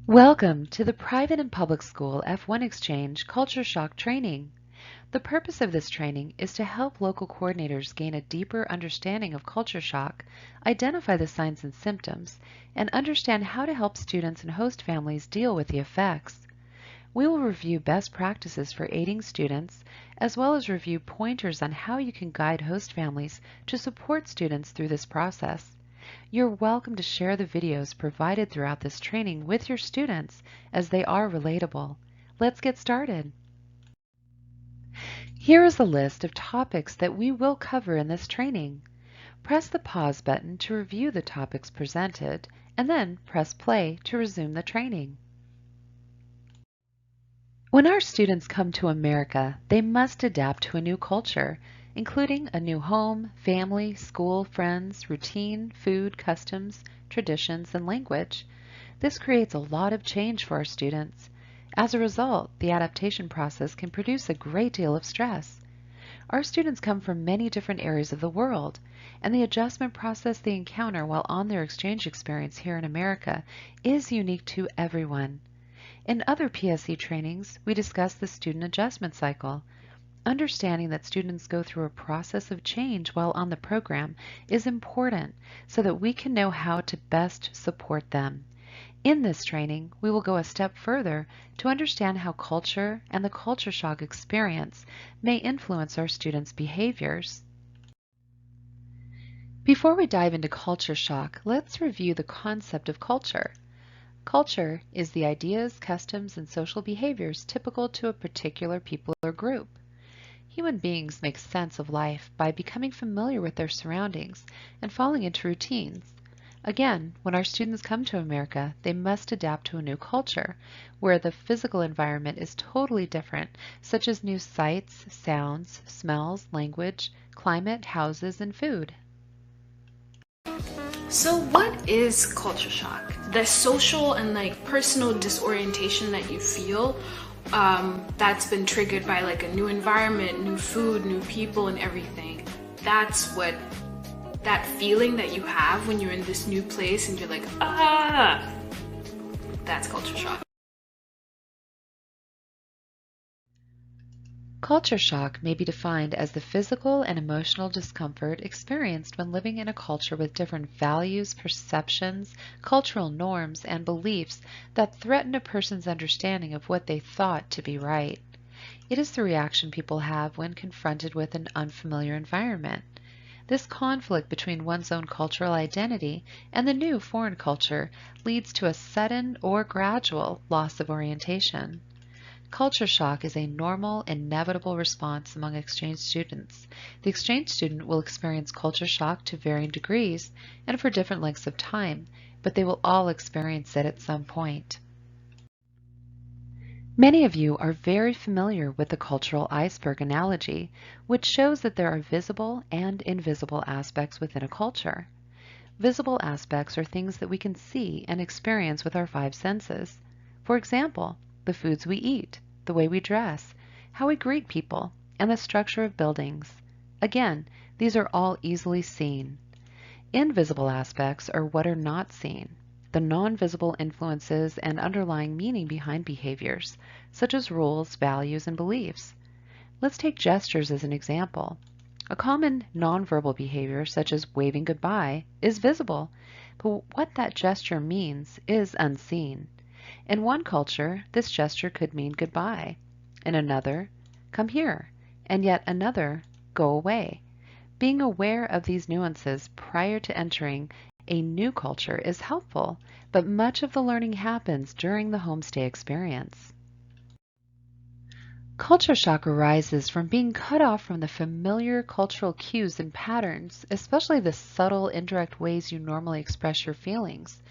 Welcome to the Private and Public School F1 Exchange Culture Shock Training. The purpose of this training is to help local coordinators gain a deeper understanding of culture shock, identify the signs and symptoms, and understand how to help students and host families deal with the effects. We will review best practices for aiding students, as well as review pointers on how you can guide host families to support students through this process. You're welcome to share the videos provided throughout this training with your students as they are relatable. Let's get started. Here is a list of topics that we will cover in this training. Press the pause button to review the topics presented, and then press play to resume the training. When our students come to America, they must adapt to a new culture, including a new home, family, school, friends, routine, food, customs, traditions, and language. This creates a lot of change for our students. As a result, the adaptation process can produce a great deal of stress. Our students come from many different areas of the world, and the adjustment process they encounter while on their exchange experience here in America is unique to everyone. In other PSE trainings, we discuss the student adjustment cycle. Understanding that students go through a process of change while on the program is important so that we can know how to best support them. In this training, we will go a step further to understand how culture and the culture shock experience may influence our students' behaviors. Before we dive into culture shock, let's review the concept of culture. Culture is the ideas, customs, and social behaviors typical to a particular people or group. Human beings make sense of life by becoming familiar with their surroundings and falling into routines. Again, when our students come to America, they must adapt to a new culture, where the physical environment is totally different, such as new sights, sounds, smells, language, climate, houses, and food. So what is culture shock? The social and personal disorientation that you feel that's been triggered by a new environment, new food, new people, and everything. That's what that feeling that you have when you're in this new place and you're like, that's culture shock. Culture shock may be defined as the physical and emotional discomfort experienced when living in a culture with different values, perceptions, cultural norms, and beliefs that threaten a person's understanding of what they thought to be right. It is the reaction people have when confronted with an unfamiliar environment. This conflict between one's own cultural identity and the new foreign culture leads to a sudden or gradual loss of orientation. Culture shock is a normal, inevitable response among exchange students. The exchange student will experience culture shock to varying degrees and for different lengths of time, but they will all experience it at some point. Many of you are very familiar with the cultural iceberg analogy, which shows that there are visible and invisible aspects within a culture. Visible aspects are things that we can see and experience with our five senses. For example, the foods we eat, the way we dress, how we greet people, and the structure of buildings. Again, these are all easily seen. Invisible aspects are what are not seen, the non-visible influences and underlying meaning behind behaviors, such as rules, values, and beliefs. Let's take gestures as an example. A common nonverbal behavior, such as waving goodbye, is visible, but what that gesture means is unseen. In one culture, this gesture could mean goodbye. In another, come here, and yet another, go away. Being aware of these nuances prior to entering a new culture is helpful, but much of the learning happens during the homestay experience. Culture shock arises from being cut off from the familiar cultural cues and patterns, especially the subtle, indirect ways you normally express your feelings.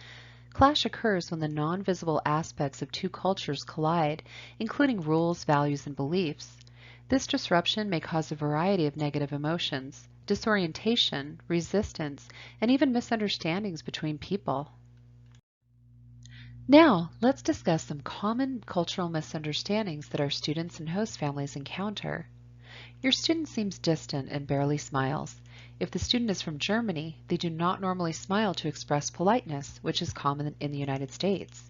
Clash occurs when the non-visible aspects of two cultures collide, including rules, values, and beliefs. This disruption may cause a variety of negative emotions, disorientation, resistance, and even misunderstandings between people. Now, let's discuss some common cultural misunderstandings that our students and host families encounter. Your student seems distant and barely smiles. If the student is from Germany, they do not normally smile to express politeness, which is common in the United States.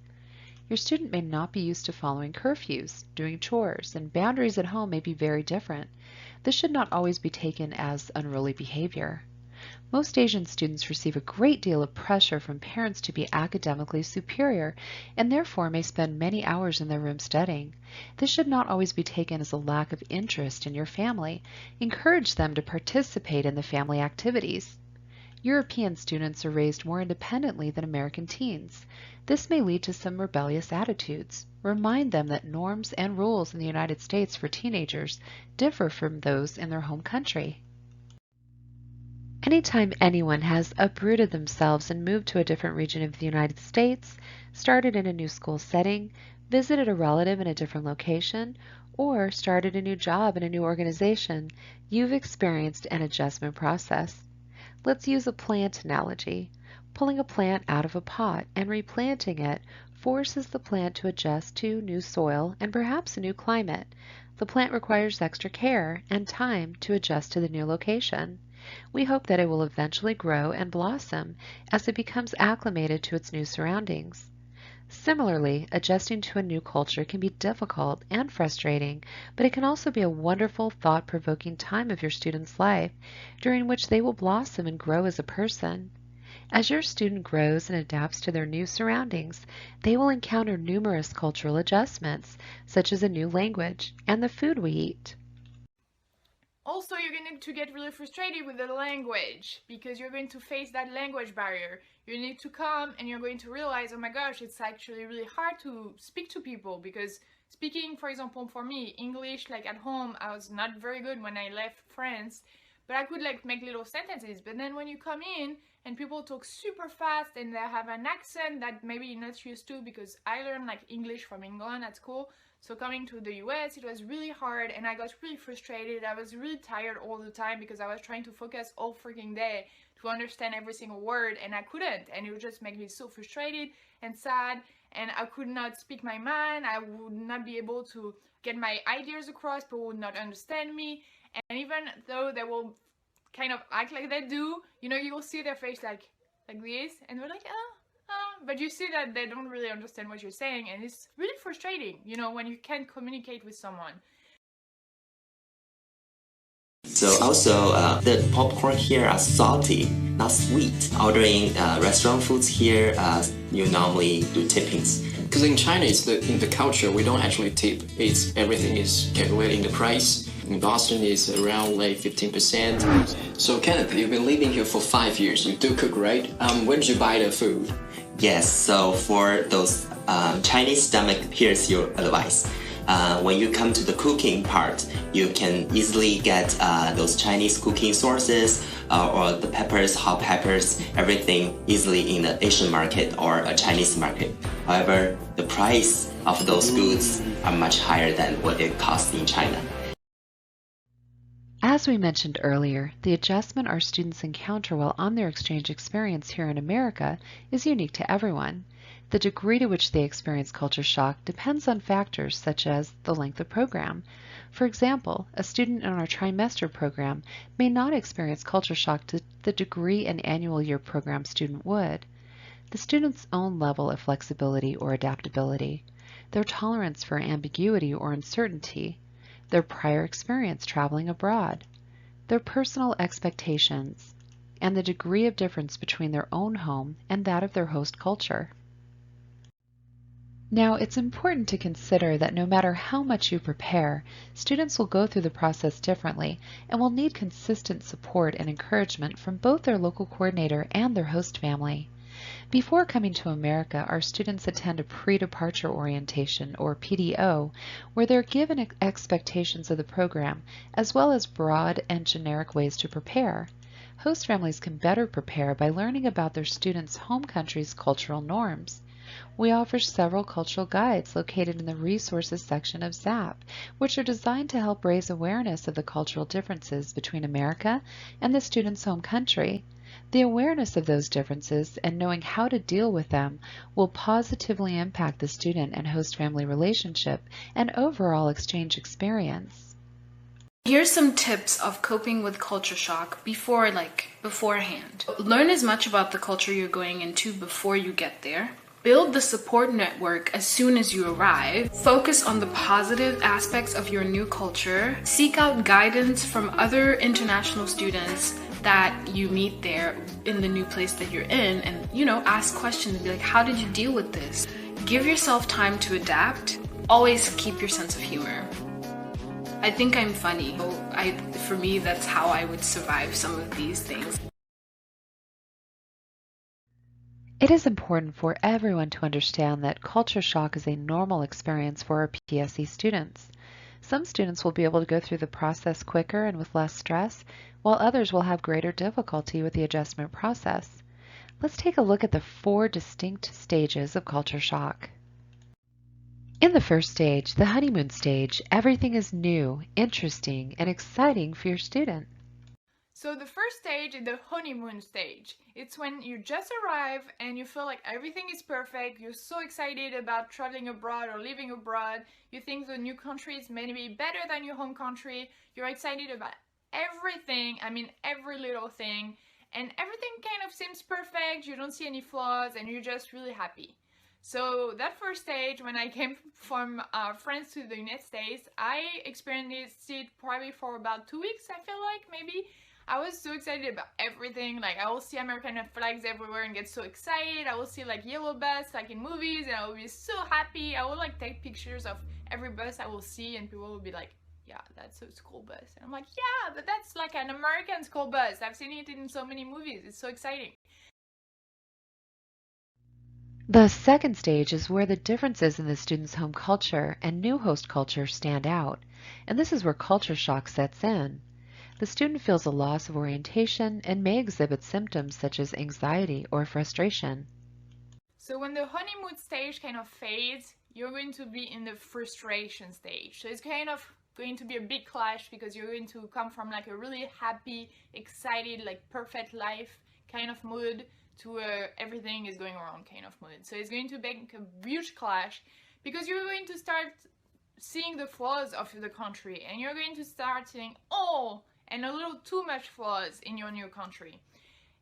Your student may not be used to following curfews, doing chores, and boundaries at home may be very different. This should not always be taken as unruly behavior. Most Asian students receive a great deal of pressure from parents to be academically superior and therefore may spend many hours in their room studying. This should not always be taken as a lack of interest in your family. Encourage them to participate in the family activities. European students are raised more independently than American teens. This may lead to some rebellious attitudes. Remind them that norms and rules in the United States for teenagers differ from those in their home country. Anytime anyone has uprooted themselves and moved to a different region of the United States, started in a new school setting, visited a relative in a different location, or started a new job in a new organization, you've experienced an adjustment process. Let's use a plant analogy. Pulling a plant out of a pot and replanting it forces the plant to adjust to new soil and perhaps a new climate. The plant requires extra care and time to adjust to the new location. We hope that it will eventually grow and blossom as it becomes acclimated to its new surroundings. Similarly, adjusting to a new culture can be difficult and frustrating, but it can also be a wonderful, thought-provoking time of your student's life, during which they will blossom and grow as a person. As your student grows and adapts to their new surroundings, they will encounter numerous cultural adjustments, such as a new language and the food we eat. Also, you're going to get really frustrated with the language because you're going to face that language barrier. You need to come and you're going to realize, oh my gosh, it's actually really hard to speak to people because speaking, for example, for me, English, like at home, I was not very good when I left France, but I could like make little sentences. But then when you come in and people talk super fast and they have an accent that maybe you're not used to, because I learned like English from England at school. So coming to the US, it was really hard and I got really frustrated. I was really tired all the time because I was trying to focus all freaking day to understand every single word and I couldn't. And it would just make me so frustrated and sad and I could not speak my mind. I would not be able to get my ideas across. People would not understand me. And even though they will kind of act like they do, you know, you will see their face like this and they're like, oh. But you see that they don't really understand what you're saying and it's really frustrating, you know, when you can't communicate with someone. So also, the popcorn here are salty, not sweet. Ordering restaurant foods here, you normally do tippings. Because in China, in the culture, we don't actually tip. Everything is calculated in the price. In Boston, it's around like 15%. So Kenneth, you've been living here for 5 years. You do cook, right? Where did you buy the food? Yes, so for those Chinese stomach, here's your advice. When you come to the cooking part, you can easily get those Chinese cooking sources or the peppers, hot peppers, everything easily in the Asian market or a Chinese market. However, the price of those goods are much higher than what it costs in China. As we mentioned earlier, the adjustment our students encounter while on their exchange experience here in America is unique to everyone. The degree to which they experience culture shock depends on factors such as the length of program. For example, a student in our trimester program may not experience culture shock to the degree an annual year program student would. The student's own level of flexibility or adaptability, their tolerance for ambiguity or uncertainty, their prior experience traveling abroad, their personal expectations, and the degree of difference between their own home and that of their host culture. Now, it's important to consider that no matter how much you prepare, students will go through the process differently and will need consistent support and encouragement from both their local coordinator and their host family. Before coming to America, our students attend a pre-departure orientation, or PDO, where they're given expectations of the program, as well as broad and generic ways to prepare. Host families can better prepare by learning about their students' home country's cultural norms. We offer several cultural guides located in the resources section of ZAP, which are designed to help raise awareness of the cultural differences between America and the student's home country. The awareness of those differences and knowing how to deal with them will positively impact the student and host family relationship and overall exchange experience. Here's some tips of coping with culture shock beforehand. Learn as much about the culture you're going into before you get there. Build the support network as soon as you arrive. Focus on the positive aspects of your new culture. Seek out guidance from other international students that you meet there in the new place that you're in, and ask questions and be like, how did you deal with this? Give yourself time to adapt. Always keep your sense of humor. I think I'm funny. For me, that's how I would survive some of these things. It is important for everyone to understand that culture shock is a normal experience for our PSE students. Some students will be able to go through the process quicker and with less stress, while others will have greater difficulty with the adjustment process. Let's take a look at the 4 distinct stages of culture shock. In the first stage, the honeymoon stage, everything is new, interesting, and exciting for your student. So the first stage is the honeymoon stage. It's when you just arrive and you feel like everything is perfect. You're so excited about traveling abroad or living abroad. You think the new country is maybe better than your home country. You're excited about everything, every little thing. And everything kind of seems perfect. You don't see any flaws and you're just really happy. So that first stage, when I came from France to the United States, I experienced it probably for about 2 weeks, I feel like, maybe. I was so excited about everything. Like, I will see American flags everywhere and get so excited. I will see like yellow bus like in movies and I will be so happy. I will like take pictures of every bus I will see and people will be like, yeah, that's a school bus. And I'm like, yeah, but that's like an American school bus. I've seen it in so many movies. It's so exciting. The second stage is where the differences in the student's home culture and new host culture stand out, and this is where culture shock sets in. The student feels a loss of orientation and may exhibit symptoms such as anxiety or frustration. So when the honeymoon stage kind of fades, you're going to be in the frustration stage. So it's kind of going to be a big clash because you're going to come from like a really happy, excited, like perfect life kind of mood to everything is going wrong kind of mood. So it's going to make a huge clash because you're going to start seeing the flaws of the country and you're going to start saying, oh, and a little too much flaws in your new country.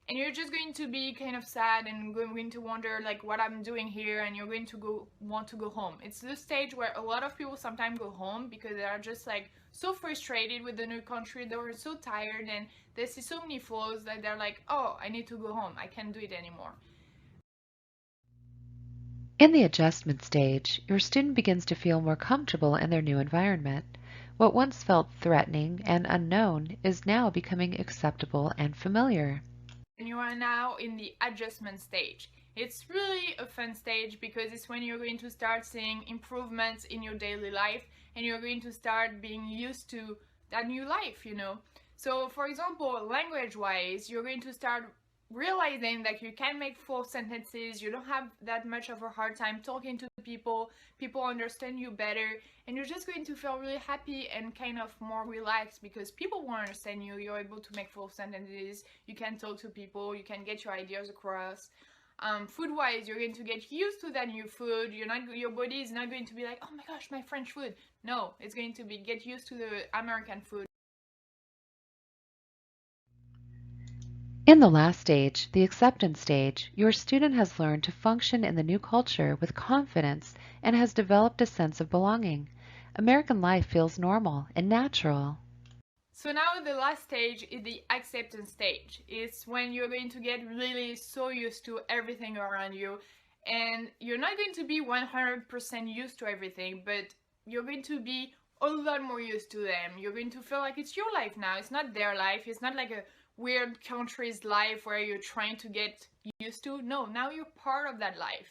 And you're just going to be kind of sad and going to wonder like what I'm doing here, and you're going to want to go home. It's the stage where a lot of people sometimes go home because they are just like so frustrated with the new country. They were so tired and they see so many flaws that they're like, oh, I need to go home. I can't do it anymore. In the adjustment stage, your student begins to feel more comfortable in their new environment. What once felt threatening and unknown is now becoming acceptable and familiar. And you are now in the adjustment stage. It's really a fun stage because it's when you're going to start seeing improvements in your daily life and you're going to start being used to that new life, So for example, language-wise, you're going to start realizing that you can make full sentences, you don't have that much of a hard time talking to people understand you better, and you're just going to feel really happy and kind of more relaxed because people will understand you. You're able to make full sentences, you can talk to people, you can get your ideas across. Food-wise, you're going to get used to that new food. Your body is not going to be like, oh my gosh, my French food. No, it's going to be get used to the American food. In the last stage, the acceptance stage, your student has learned to function in the new culture with confidence and has developed a sense of belonging. American life feels normal and natural. So now the last stage is the acceptance stage. It's when you're going to get really so used to everything around you, and you're not going to be 100% used to everything, but you're going to be a lot more used to them. You're going to feel like it's your life now. It's not their life. It's not like a weird country's life where you're trying to get used to. No, now you're part of that life.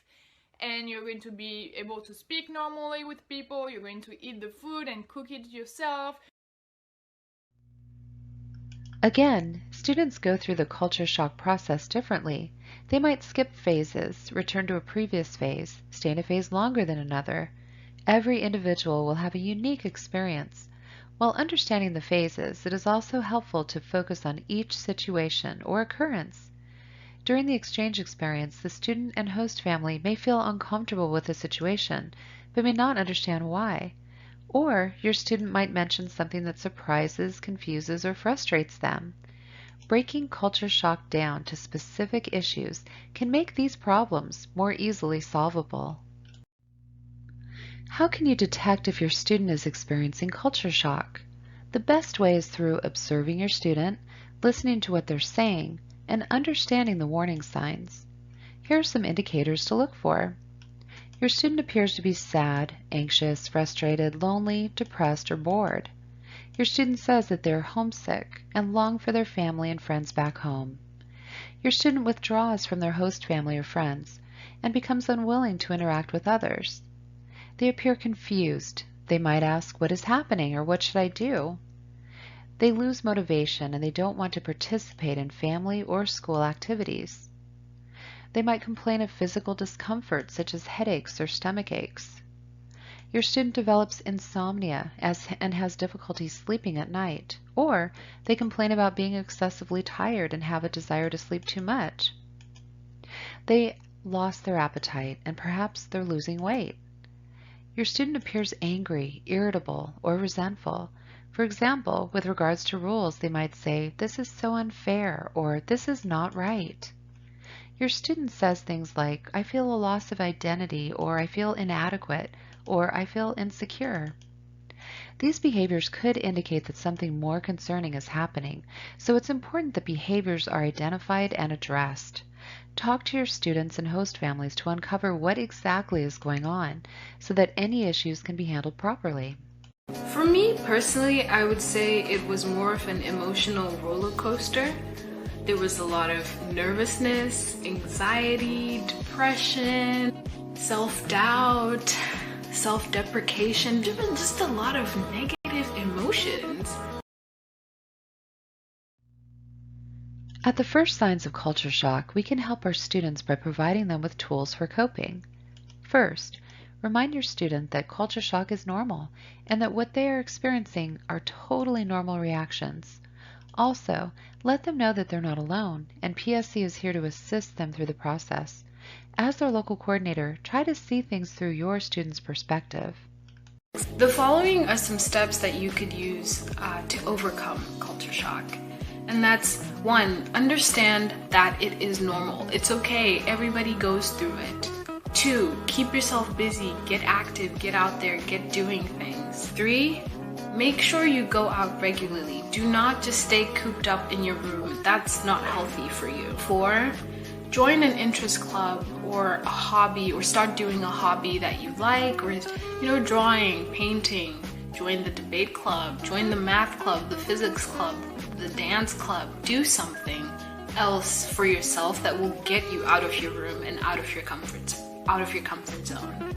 And you're going to be able to speak normally with people. You're going to eat the food and cook it yourself. Again, students go through the culture shock process differently. They might skip phases, return to a previous phase, stay in a phase longer than another. Every individual will have a unique experience. While understanding the phases, it is also helpful to focus on each situation or occurrence. During the exchange experience, the student and host family may feel uncomfortable with the situation, but may not understand why. Or your student might mention something that surprises, confuses, or frustrates them. Breaking culture shock down to specific issues can make these problems more easily solvable. How can you detect if your student is experiencing culture shock? The best way is through observing your student, listening to what they're saying, and understanding the warning signs. Here are some indicators to look for. Your student appears to be sad, anxious, frustrated, lonely, depressed, or bored. Your student says that they're homesick and long for their family and friends back home. Your student withdraws from their host family or friends and becomes unwilling to interact with others. They appear confused. They might ask, "What is happening?" or "What should I do?" They lose motivation and they don't want to participate in family or school activities. They might complain of physical discomfort such as headaches or stomach aches. Your student develops insomnia and has difficulty sleeping at night, or they complain about being excessively tired and have a desire to sleep too much. They lost their appetite and perhaps they're losing weight. Your student appears angry, irritable, or resentful. For example, with regards to rules, they might say, "This is so unfair," or "This is not right." Your student says things like, "I feel a loss of identity," or "I feel inadequate," or "I feel insecure." These behaviors could indicate that something more concerning is happening, so it's important that behaviors are identified and addressed. Talk to your students and host families to uncover what exactly is going on so that any issues can be handled properly. For me personally, I would say it was more of an emotional roller coaster. There was a lot of nervousness, anxiety, depression, self-doubt, self-deprecation, just a lot of negative emotions. At the first signs of culture shock, we can help our students by providing them with tools for coping. First, remind your student that culture shock is normal and that what they are experiencing are totally normal reactions. Also, let them know that they're not alone and PSE is here to assist them through the process. As their local coordinator, try to see things through your student's perspective. The following are some steps that you could use to overcome culture shock. And that's 1, understand that it is normal. It's okay, everybody goes through it. 2, keep yourself busy, get active, get out there, get doing things. 3, make sure you go out regularly. Do not just stay cooped up in your room. That's not healthy for you. 4, join an interest club or a hobby, or start doing a hobby that you like, or drawing, painting. Join the debate club, join the math club, the physics club, the dance club. Do something else for yourself that will get you out of your room and out of your comfort zone.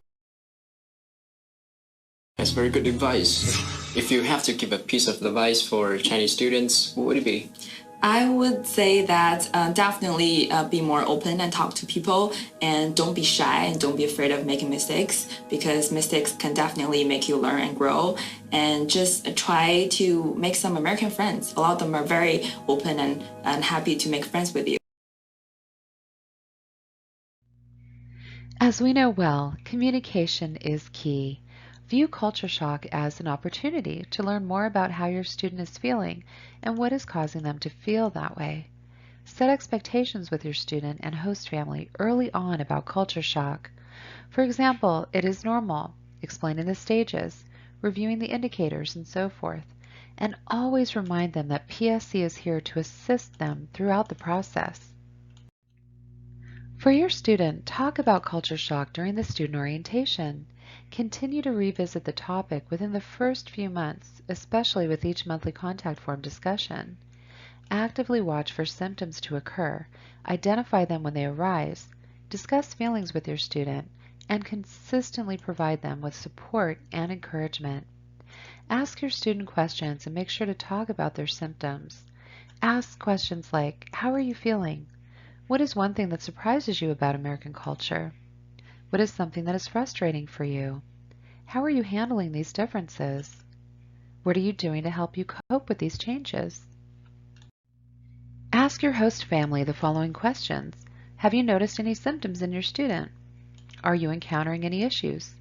That's very good advice. If you have to give a piece of advice for Chinese students, what would it be? I would say that definitely be more open and talk to people, and don't be shy and don't be afraid of making mistakes, because mistakes can definitely make you learn and grow. And just try to make some American friends. A lot of them are very open and happy to make friends with you. As we know well, communication is key. View culture shock as an opportunity to learn more about how your student is feeling and what is causing them to feel that way. Set expectations with your student and host family early on about culture shock. For example, it is normal, explaining the stages, reviewing the indicators, and so forth. And always remind them that PSE is here to assist them throughout the process. For your student, talk about culture shock during the student orientation. Continue to revisit the topic within the first few months, especially with each monthly contact form discussion. Actively watch for symptoms to occur, identify them when they arise, discuss feelings with your student, and consistently provide them with support and encouragement. Ask your student questions and make sure to talk about their symptoms. Ask questions like, "How are you feeling? What is one thing that surprises you about American culture? What is something that is frustrating for you? How are you handling these differences? What are you doing to help you cope with these changes?" Ask your host family the following questions. Have you noticed any symptoms in your student? Are you encountering any issues?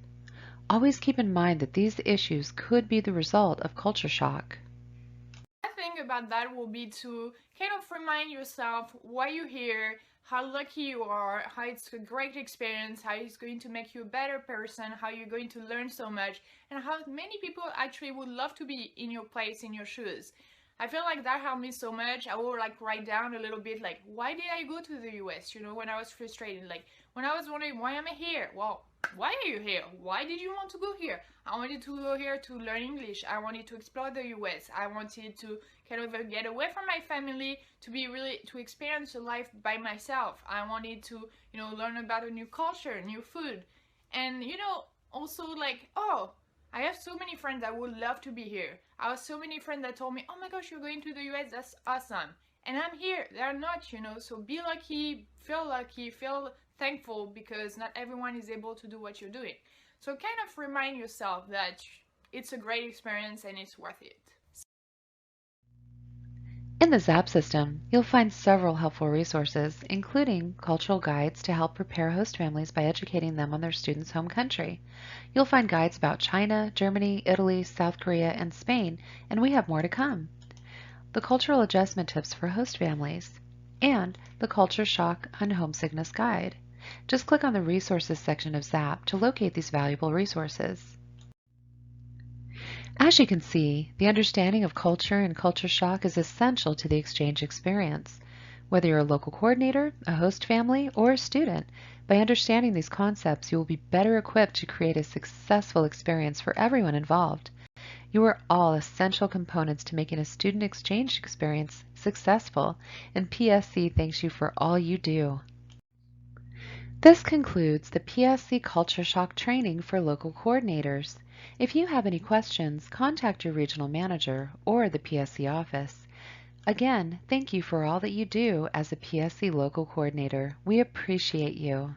Always keep in mind that these issues could be the result of culture shock. I think about that will be to kind of remind yourself why you're here, how lucky you are, how it's a great experience, how it's going to make you a better person, how you're going to learn so much, and how many people actually would love to be in your place, in your shoes. I feel like that helped me so much. I will like write down a little bit like, why did I go to the US? You know, when I was frustrated, like when I was wondering, why am I here? Well, why are you here? Why did you want to go here? I wanted to go here to learn English. I wanted to explore the US. I wanted to kind of get away from my family, to experience a life by myself. I wanted to, you know, learn about a new culture, new food. And, you know, also like, oh, I have so many friends that would love to be here. I have so many friends that told me, oh my gosh, you're going to the US, that's awesome. And I'm here, they're not, you know, so be lucky, feel thankful, because not everyone is able to do what you're doing. So kind of remind yourself that it's a great experience and it's worth it. In the ZAP system, you'll find several helpful resources, including cultural guides to help prepare host families by educating them on their students' home country. You'll find guides about China, Germany, Italy, South Korea, and Spain, and we have more to come. The cultural adjustment tips for host families, and the culture shock and homesickness guide. Just click on the resources section of ZAP to locate these valuable resources. As you can see, the understanding of culture and culture shock is essential to the exchange experience. Whether you're a local coordinator, a host family, or a student, by understanding these concepts, you will be better equipped to create a successful experience for everyone involved. You are all essential components to making a student exchange experience successful, and PSE thanks you for all you do. This concludes the PSE Culture Shock training for local coordinators. If you have any questions, contact your regional manager or the PSE office. Again, thank you for all that you do as a PSE local coordinator. We appreciate you.